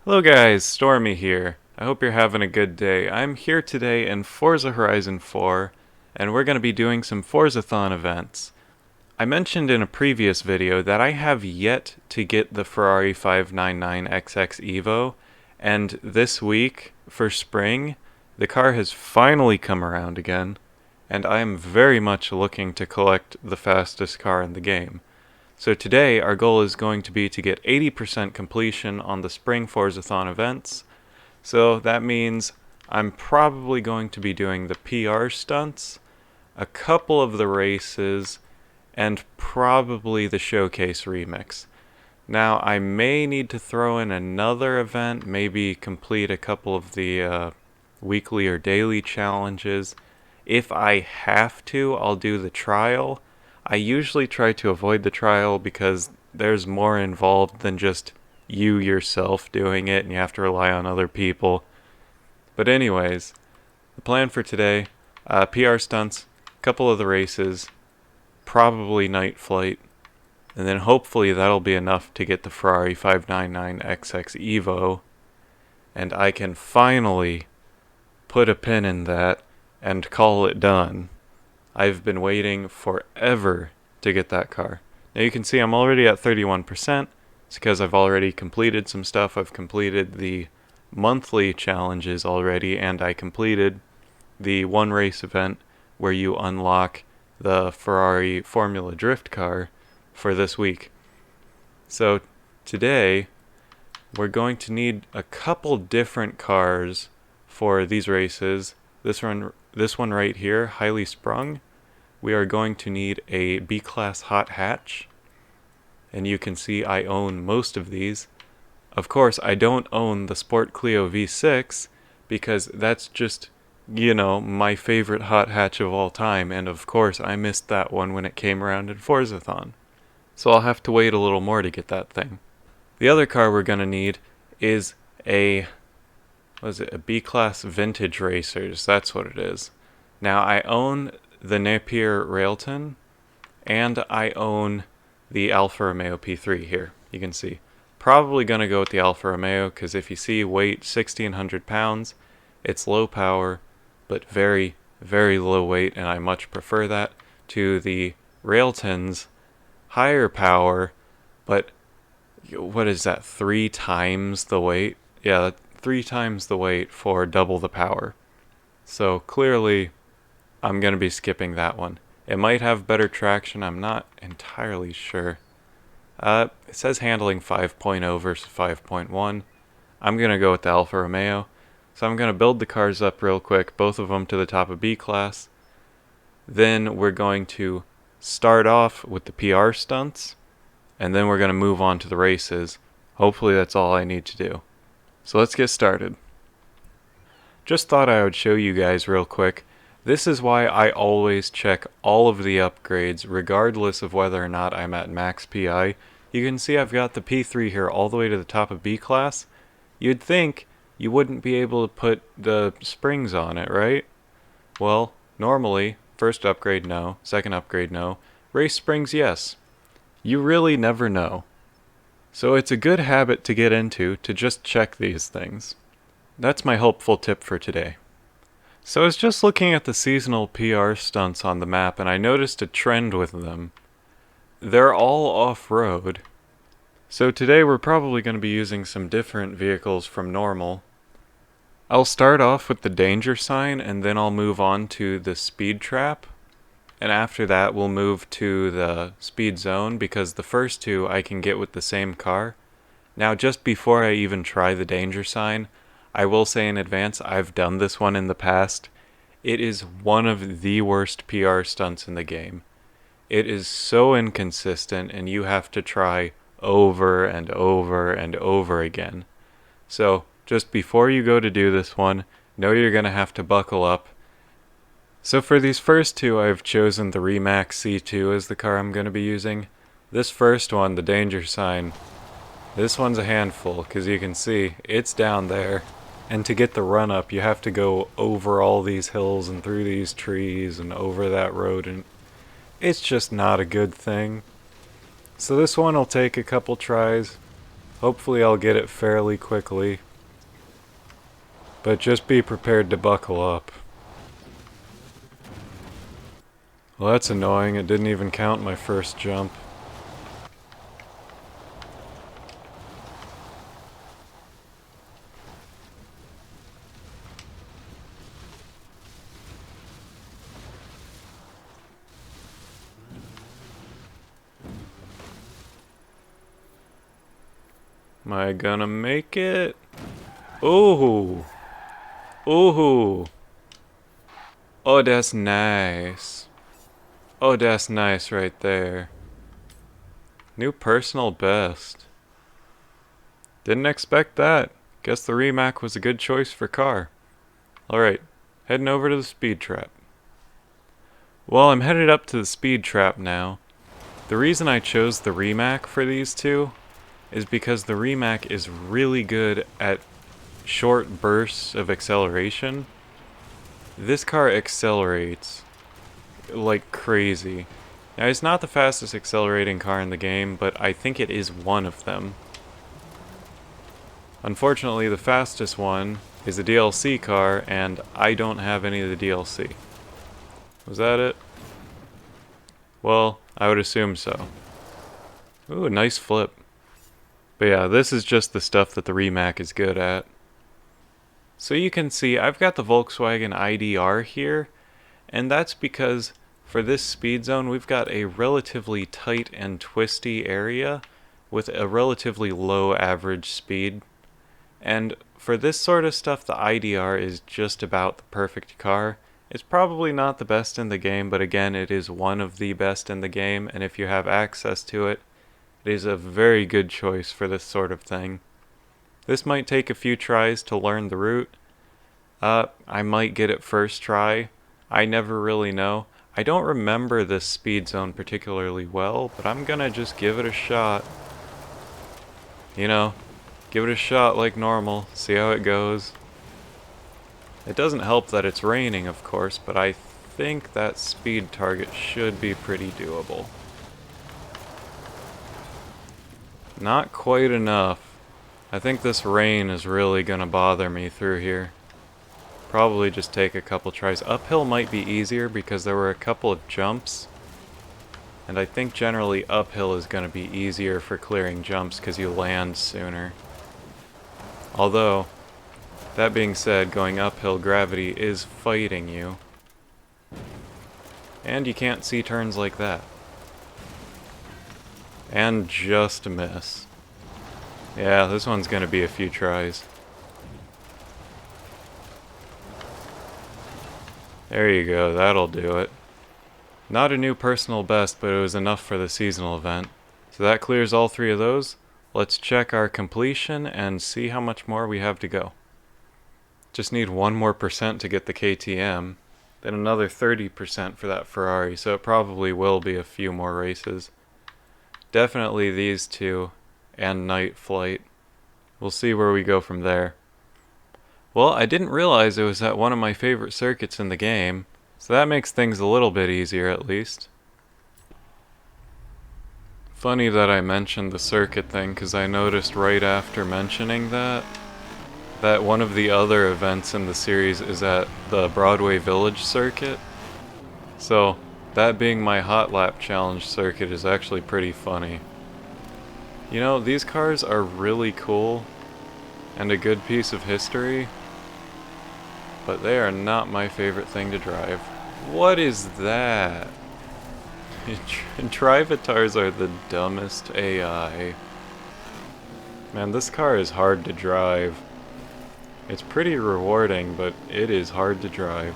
Hello guys, Stormy here. I hope you're having a good day. I'm here today in Forza Horizon 4, and we're going to be doing some Forzathon events. I mentioned in a previous video that I have yet to get the Ferrari 599XX Evo, and this week, for spring, the car has finally come around again, and I am very much looking to collect the fastest car in the game. So today our goal is going to be to get 80% completion on the Spring Forzathon events. So that means I'm probably going to be doing the PR stunts, a couple of the races, and probably the showcase remix. Now I may need to throw in another event, maybe complete a couple of the weekly or daily challenges. If I have to, I'll do the trial. I usually try to avoid the trial because there's more involved than just you yourself doing it and you have to rely on other people. But anyways, the plan for today, PR stunts, a couple of the races, probably night flight, and then hopefully that'll be enough to get the Ferrari 599XX Evo, and I can finally put a pin in that and call it done. I've been waiting forever to get that car. Now you can see I'm already at 31%. It's because I've already completed some stuff. I've completed the monthly challenges already, and I completed the one race event where you unlock the Ferrari Formula Drift car for this week. So today we're going to need a couple different cars for these races. This one right here, highly sprung. We are going to need a B-Class hot hatch, and you can see I own most of these. Of course, I don't own the Sport Clio V6 because that's just, my favorite hot hatch of all time, and of course I missed that one when it came around in Forzathon. So I'll have to wait a little more to get that thing. The other car we're going to need is a B-Class Vintage Racers, that's what it is. Now I own the Napier Railton, and I own the Alfa Romeo P3 here. You can see. Probably going to go with the Alfa Romeo, because if you see weight, 1,600 pounds, it's low power, but very, very low weight, and I much prefer that to the Railton's higher power, but what is that, 3 times the weight? Yeah, 3 times the weight for double the power. So clearly I'm going to be skipping that one. It might have better traction, I'm not entirely sure. It says handling 5.0 versus 5.1. I'm going to go with the Alfa Romeo. So I'm going to build the cars up real quick, both of them to the top of B-Class. Then we're going to start off with the PR stunts, and then we're going to move on to the races. Hopefully that's all I need to do. So let's get started. Just thought I would show you guys real quick. This is why I always check all of the upgrades, regardless of whether or not I'm at max PI. You can see I've got the P3 here all the way to the top of B-Class. You'd think you wouldn't be able to put the springs on it, right? Well, normally, first upgrade no, second upgrade no, race springs yes. You really never know. So it's a good habit to get into to just check these things. That's my helpful tip for today. So I was just looking at the seasonal PR stunts on the map, and I noticed a trend with them. They're all off-road. So today we're probably going to be using some different vehicles from normal. I'll start off with the danger sign, and then I'll move on to the speed trap. And after that we'll move to the speed zone, because the first two I can get with the same car. Now just before I even try the danger sign, I will say in advance, I've done this one in the past. It is one of the worst PR stunts in the game. It is so inconsistent, and you have to try over and over and over again. So, just before you go to do this one, know you're going to have to buckle up. So for these first two, I've chosen the Remax C2 as the car I'm going to be using. This first one, the danger sign, this one's a handful, because you can see, it's down there. And to get the run up, you have to go over all these hills and through these trees and over that road, and it's just not a good thing. So this one will take a couple tries. Hopefully I'll get it fairly quickly. But just be prepared to buckle up. Well, that's annoying. It didn't even count my first jump. Am I gonna make it? Ooh. Ooh. Oh, that's nice. Oh, that's nice right there. New personal best. Didn't expect that. Guess the Rimac was a good choice for car. Alright, heading over to the speed trap. Well, I'm headed up to the speed trap now. The reason I chose the Rimac for these two is because the Rimac is really good at short bursts of acceleration. This car accelerates like crazy. Now, it's not the fastest accelerating car in the game, but I think it is one of them. Unfortunately, the fastest one is a DLC car, and I don't have any of the DLC. Was that it? Well, I would assume so. Ooh, nice flip. But yeah, this is just the stuff that the Rimac is good at. So you can see I've got the Volkswagen IDR here, and that's because for this speed zone we've got a relatively tight and twisty area with a relatively low average speed. And for this sort of stuff, the IDR is just about the perfect car. It's probably not the best in the game, but again, it is one of the best in the game, and if you have access to it, it is a very good choice for this sort of thing. This might take a few tries to learn the route. I might get it first try. I never really know. I don't remember this speed zone particularly well, but I'm gonna just give it a shot. You know, give it a shot like normal, see how it goes. It doesn't help that it's raining, of course, but I think that speed target should be pretty doable. Not quite enough. I think this rain is really gonna bother me through here. Probably just take a couple tries. Uphill might be easier because there were a couple of jumps. And I think generally uphill is gonna be easier for clearing jumps because you land sooner. Although, that being said, going uphill, gravity is fighting you. And you can't see turns like that. And just miss. Yeah, this one's gonna be a few tries. There you go, that'll do it. Not a new personal best, but it was enough for the seasonal event. So that clears all three of those. Let's check our completion and see how much more we have to go. Just need 1 more % to get the KTM, then another 30% for that Ferrari, so it probably will be a few more races. Definitely these two, and Night Flight. We'll see where we go from there. Well, I didn't realize it was at one of my favorite circuits in the game, so that makes things a little bit easier at least. Funny that I mentioned the circuit thing, because I noticed right after mentioning that one of the other events in the series is at the Broadway Village circuit. So, that being my hot lap challenge circuit is actually pretty funny. You know, these cars are really cool and a good piece of history, but they are not my favorite thing to drive. What is that? Drivatars are the dumbest AI. Man, this car is hard to drive. It's pretty rewarding, but it is hard to drive.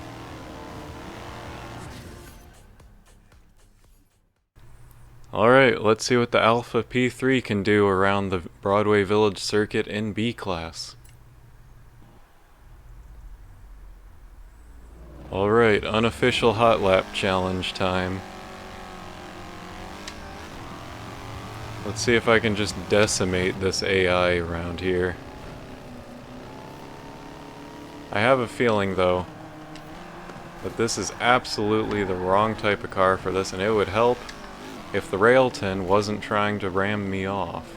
Alright, let's see what the Alpha P3 can do around the Broadway Village circuit in B class. Alright, unofficial hot lap challenge time. Let's see if I can just decimate this AI around here. I have a feeling, though, that this is absolutely the wrong type of car for this, and it would help if the Railton wasn't trying to ram me off.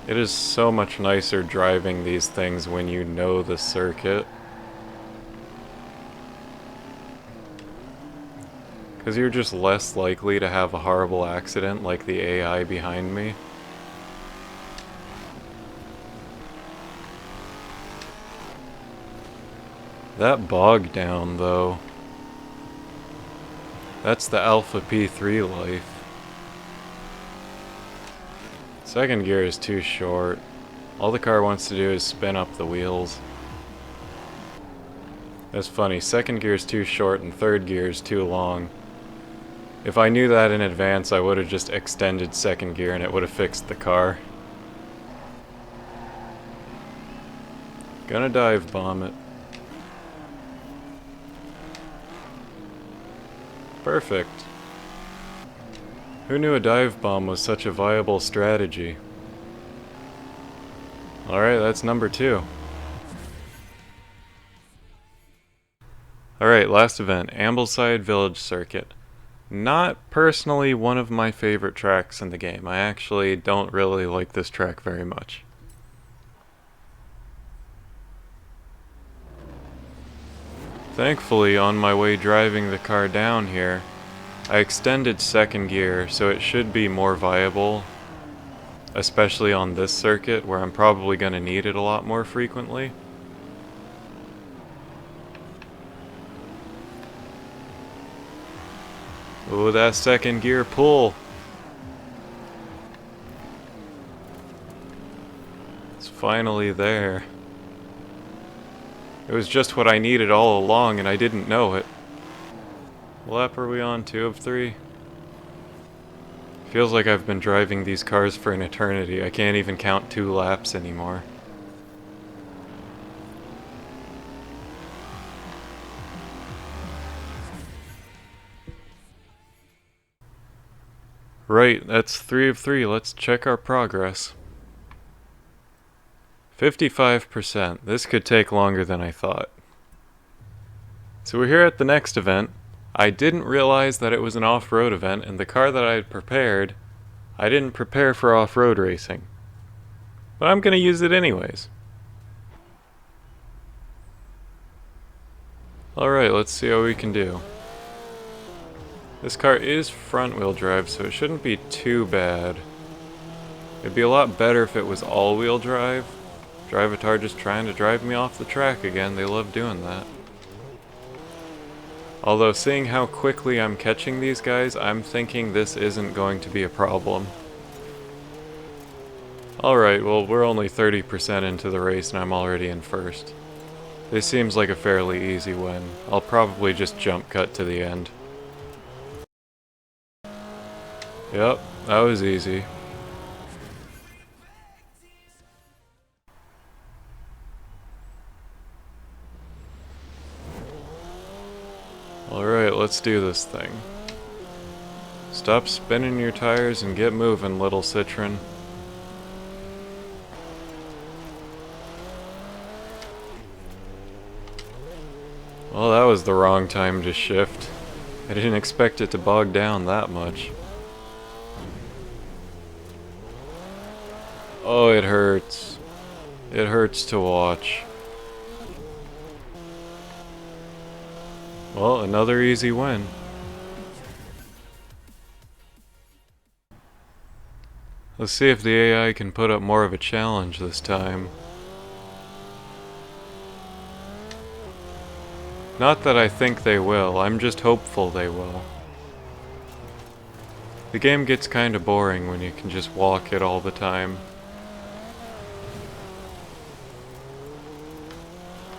It is so much nicer driving these things when you know the circuit. Because you're just less likely to have a horrible accident like the AI behind me. That bog down, though. That's the Alpha P3 life. Second gear is too short. All the car wants to do is spin up the wheels. That's funny, second gear is too short and third gear is too long. If I knew that in advance, I would have just extended second gear and it would have fixed the car. Gonna dive bomb it. Perfect. Who knew a dive bomb was such a viable strategy? Alright, that's number 2. Alright, last event, Ambleside Village Circuit. Not personally one of my favorite tracks in the game. I actually don't really like this track very much. Thankfully, on my way driving the car down here, I extended second gear, so it should be more viable, especially on this circuit where I'm probably going to need it a lot more frequently. Ooh, that second gear pull! It's finally there. It was just what I needed all along and I didn't know it. What lap are we on? 2 of 3? Feels like I've been driving these cars for an eternity. I can't even count 2 laps anymore. Right, that's 3 of 3. Let's check our progress. 55%. This could take longer than I thought. So we're here at the next event. I didn't realize that it was an off-road event, and the car that I had prepared, I didn't prepare for off-road racing. But I'm gonna use it anyways. Alright, let's see how we can do. This car is front-wheel drive, so it shouldn't be too bad. It'd be a lot better if it was all-wheel drive. Drivatar just trying to drive me off the track again. They love doing that. Although, seeing how quickly I'm catching these guys, I'm thinking this isn't going to be a problem. Alright, well, we're only 30% into the race and I'm already in first. This seems like a fairly easy win. I'll probably just jump cut to the end. Yep, that was easy. Alright, let's do this thing. Stop spinning your tires and get moving, little Citron. Well, that was the wrong time to shift. I didn't expect it to bog down that much. Oh, it hurts. It hurts to watch. Well, another easy win. Let's see if the AI can put up more of a challenge this time. Not that I think they will, I'm just hopeful they will. The game gets kinda boring when you can just walk it all the time.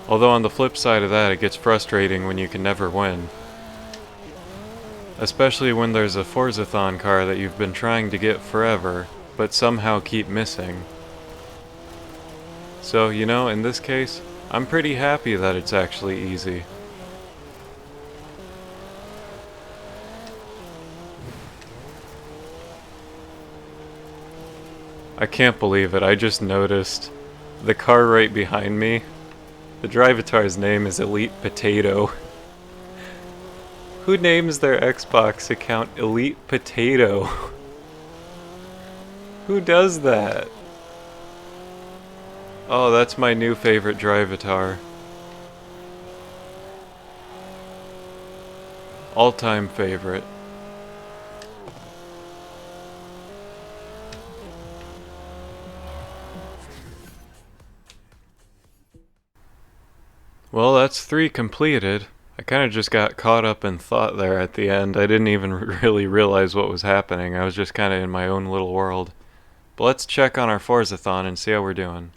Although on the flip side of that, it gets frustrating when you can never win. Especially when there's a Forzathon car that you've been trying to get forever, but somehow keep missing. So, you know, in this case, I'm pretty happy that it's actually easy. I can't believe it, I just noticed the car right behind me. The Drivatar's name is Elite Potato. Who names their Xbox account Elite Potato? Who does that? Oh, that's my new favorite drivatar. All-time favorite. Well, that's 3 completed. I kind of just got caught up in thought there at the end. I didn't even really realize what was happening. I was just kind of in my own little world. But let's check on our Forzathon and see how we're doing.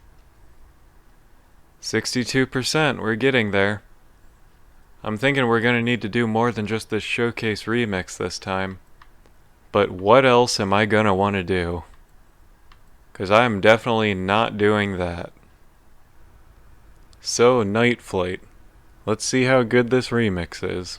62%, we're getting there. I'm thinking we're going to need to do more than just this showcase remix this time. But what else am I going to want to do? Because I'm definitely not doing that. So, Night Flight. Let's see how good this remix is.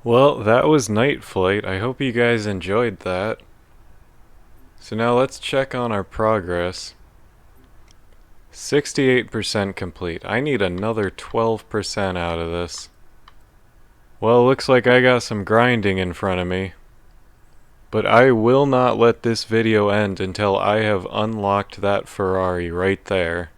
Well, that was Night Flight. I hope you guys enjoyed that. So now let's check on our progress. 68% complete. I need another 12% out of this. Well, looks like I got some grinding in front of me. But I will not let this video end until I have unlocked that Ferrari right there.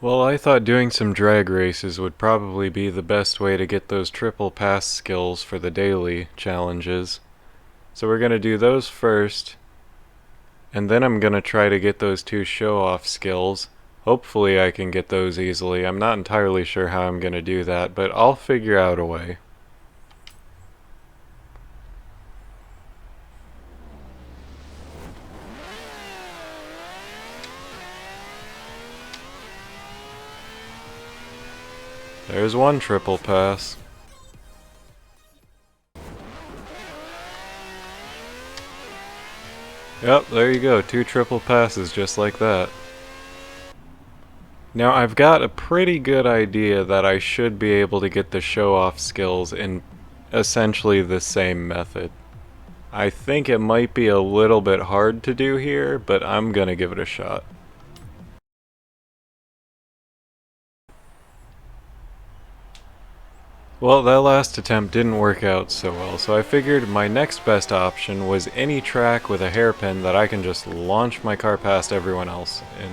Well, I thought doing some drag races would probably be the best way to get those triple pass skills for the daily challenges. So we're going to do those first, and then I'm going to try to get those two show-off skills. Hopefully I can get those easily. I'm not entirely sure how I'm going to do that, but I'll figure out a way. There's one triple pass. Yep, there you go, 2 triple passes just like that. Now I've got a pretty good idea that I should be able to get the show-off skills in essentially the same method. I think it might be a little bit hard to do here, but I'm gonna give it a shot. Well, that last attempt didn't work out so well, so I figured my next best option was any track with a hairpin that I can just launch my car past everyone else in.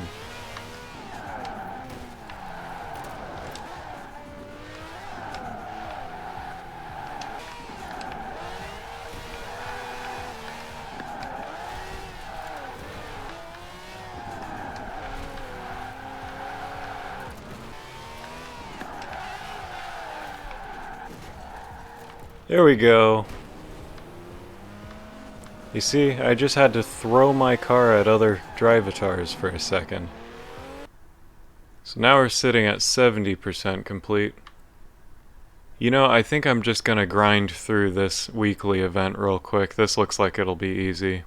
There we go. You see, I just had to throw my car at other drivatars for a second. So now we're sitting at 70% complete. You know, I think I'm just gonna grind through this weekly event real quick. This looks like it'll be easy.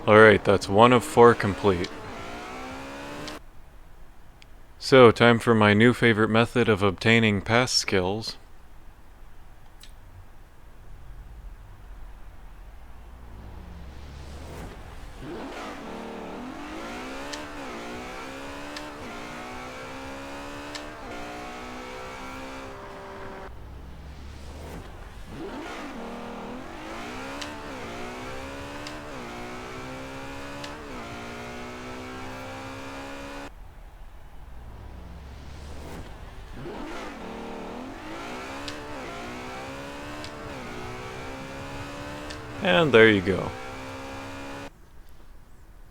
Alright, that's 1 of 4 complete. So, time for my new favorite method of obtaining pass skills. And there you go.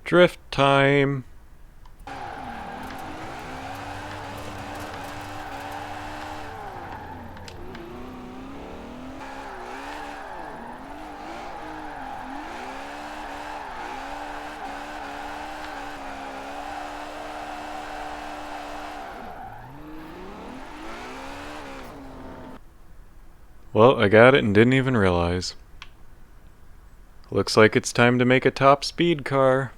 Drift time! Well, I got it and didn't even realize. Looks like it's time to make a top speed car.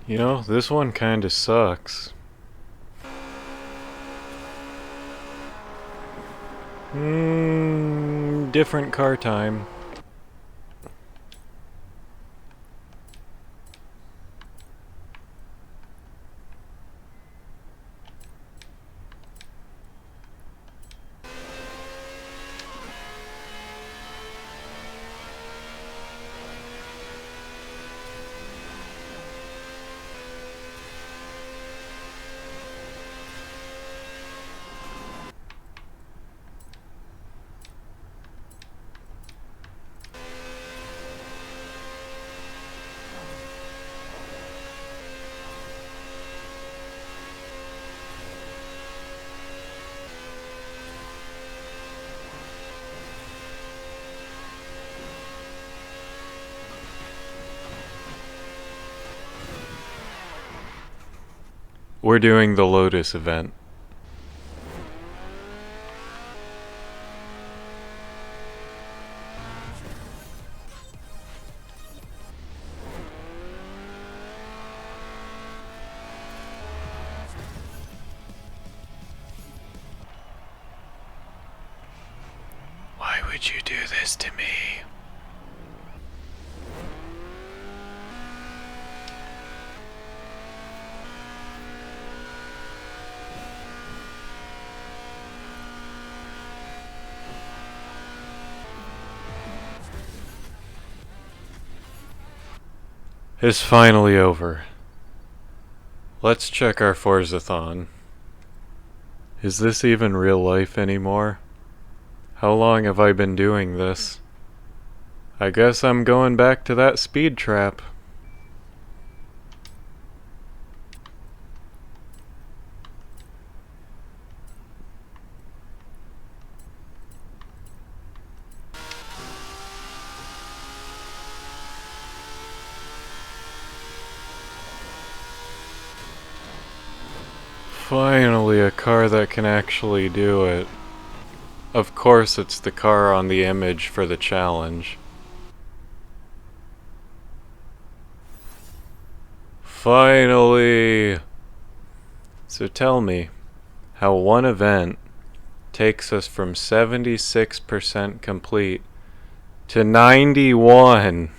You know, this one kinda sucks. Different car time. We're doing the Lotus event. would you do this to me? It's finally over. Let's check our Forzathon. Is this even real life anymore? How long have I been doing this? I guess I'm going back to that speed trap. Finally, a car that can actually do it. Of course, it's the car on the image for the challenge. Finally! So tell me, how one event takes us from 76% complete to 91.